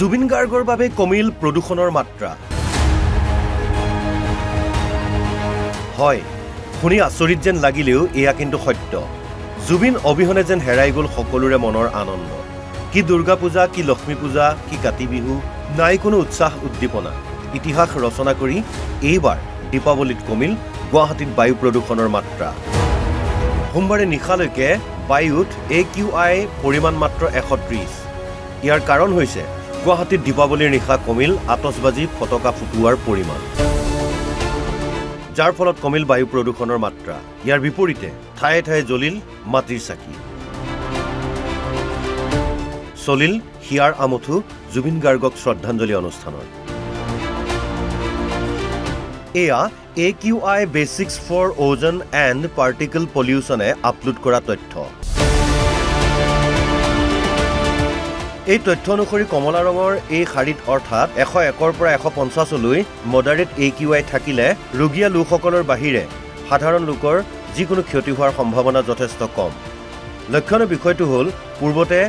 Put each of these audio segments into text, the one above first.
জুবিন গাৰ্গৰ বাবে কমিল প্ৰদূষণৰ মাত্ৰা হয় শুনি আচৰিত যেন লাগিলেও এয়া কিন্তু সত্য জুবিন অবিহনে যেন হেৰাই গ'ল সকলোৰে মনৰ আনন্দ কি দুৰ্গা পূজা কি লক্ষ্মী পূজা কি কাতি বিহু নাই কোনো উৎসাহ উদ্দীপনা ইতিহাস ৰচনা কৰি এইবাৰ দীপাৱলীত কমিল গুৱাহাটীত বায়ু প্ৰদূষণৰ মাত্ৰা সোমবাৰে নিশালৈকে বায়ুত AQI পৰিমাণ মাত্ৰ 130 ইয়াৰ কাৰণ হৈছে গুৱাহাটীত দীপাৱলীৰ নিশা কমিল আতচবাজি ফটকা ফুটুৱাৰ পৰিমাণ যাৰ ফলত কমিল বায়ু প্ৰদূষণৰ মাত্ৰা ইয়াৰ বিপৰীতে ঠায়ে ঠায়ে জ্বলিল মাটিৰ চাকি চলিল হিয়াৰ আমঠু জুবিন গাৰ্গক শ্ৰদ্ধাঞ্জলি অনুষ্ঠানৰ এয়া AQI Basics for Ozone and Particle Pollution upload কৰা তথ্য এই তথ্য অনুসৰি কমলা ৰঙৰ এই শাৰীত অৰ্থাৎ 101 পৰা 150 লৈ মডাৰেট AQI থাকিলে ৰোগীয়া লোকসকলৰ বাহিৰে সাধাৰণ লোকৰ যিকোনো ক্ষতি হোৱাৰ সম্ভাৱনা যথেষ্ট কম লক্ষণৰ বিষয়টো হ'ল পূৰ্বতে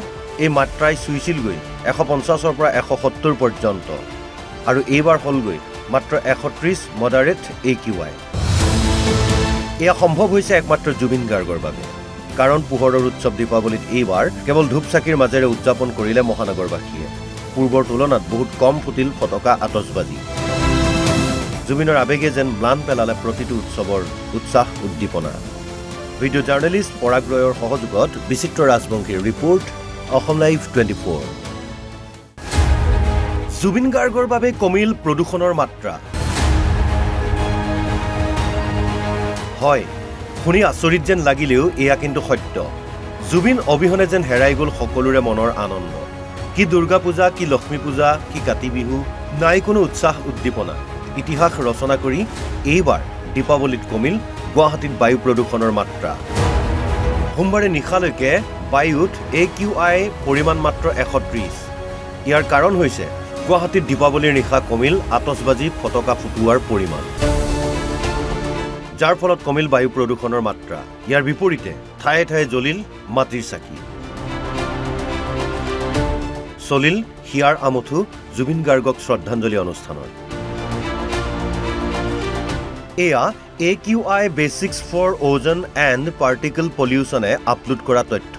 এই মাত্ৰাই চুইছিলগৈ 150 পৰা 170 পৰ্যন্ত আৰু এইবাৰ হ'লগৈ মাত্ৰ 130 মডাৰেট AQI এয়া সম্ভৱ হৈছে একমাত্ৰ জুবিন গাৰ্গৰ বাবে কাৰণ পোহৰৰ উৎসৱ দীপাৱলীত এইবাৰ কেৱল ধূপ চাকিৰ মাজেৰে উদযাপন কৰিলে মহানগৰবাসীয়ে পূৰ্বৰ তুলনাত বহুত কম ফুটিল ফটকা আতচবাজি জুবিনৰ আবেগে যেন ম্লান পেলালে প্ৰতিটো উৎসৱৰ উৎসাহ উদ্দীপনা ভিডিঅ' জাৰ্নেলিষ্ট পৰাগ ৰয়ৰ সহযোগত বিচিত্ৰ ৰাজবংশীৰ ৰিপৰ্ট অসম লাইভ 24 জুবিন গাৰ্গৰ বাবে কমিল প্ৰদূষণৰ মাত্ৰা হয় শুনি আচৰিত যেন লাগিলেও এয়া কিন্তু সত্য জুবিন অবিহনে যেন হেৰাই গ'ল সকলোৰে মনৰ আনন্দ কি দুৰ্গা পূজা কি লক্ষ্মী পূজা কি কাতি বিহু নাই কোনো উৎসাহ উদ্দীপনা ইতিহাস ৰচনা কৰি এইবাৰ দীপাৱলীত কমিল গুৱাহাটীত বায়ু প্ৰদূষণৰ মাত্ৰা সোমবাৰে নিশালৈকে বায়ুত AQI পৰিমাণ মাত্ৰ 130 ইয়াৰ কাৰণ হৈছে গুৱাহাটীত দীপাৱলীৰ নিশা কমিল আতচবাজি ফটকা ফুটুৱাৰ পৰিমাণ যাৰ ফলত কমিল বায়ু প্ৰদূষণৰ মাত্ৰা ইয়াৰ বিপৰীতে ঠায়ে ঠায়ে জ্বলিল মাটিৰ চাকি চলিল হিয়াৰ আমঠু জুবিন গাৰ্গক শ্ৰদ্ধাঞ্জলি অনুষ্ঠানৰ এয়া AQI Basics for Ozone and Particle Pollution upload কৰা তথ্য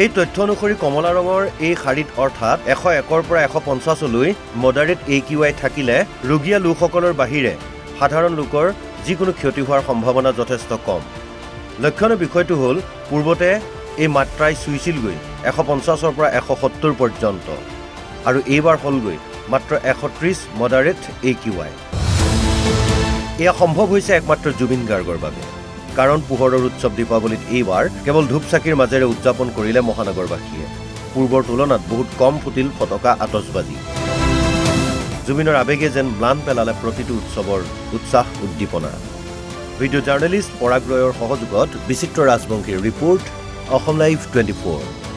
এই তথ্য অনুসৰি কমলা ৰঙৰ এই শাৰীত অৰ্থাৎ 101 পৰা 150 লৈ মডাৰেট AQI থাকিলে ৰোগীয়া লোকসকলৰ বাহিৰে সাধাৰণ লোকৰ যিকোনো ক্ষতি হোৱাৰ সম্ভাৱনা যথেষ্ট কম লক্ষণৰ বিষয়টো হ'ল পূৰ্বতে এই মাত্ৰাই চুইছিলগৈ 150 পৰা 170 পৰ্যন্ত আৰু এইবাৰ হ'লগৈ মাত্ৰ 130 মডাৰেট AQI এয়া সম্ভৱ হৈছে একমাত্ৰ জুবিন গাৰ্গৰ বাবে কাৰণ পোহৰৰ উৎসৱ দীপাৱলীত এইবাৰ কেৱল ধূপ চাকিৰ মাজেৰে উদযাপন কৰিলে মহানগৰবাসীয়ে পূৰ্বৰ তুলনাত বহুত কম ফুটিল ফটকা আতচবাজি জুবিনৰ আবেগে যেন ম্লান পেলালে প্ৰতিটো উৎসৱৰ উৎসাহ উদ্দীপনা ভিডিঅ' জাৰ্নেলিষ্ট পৰাগ ৰয়ৰ সহযোগত বিচিত্ৰ ৰাজবংশীৰ ৰিপৰ্ট অসম লাইভ 24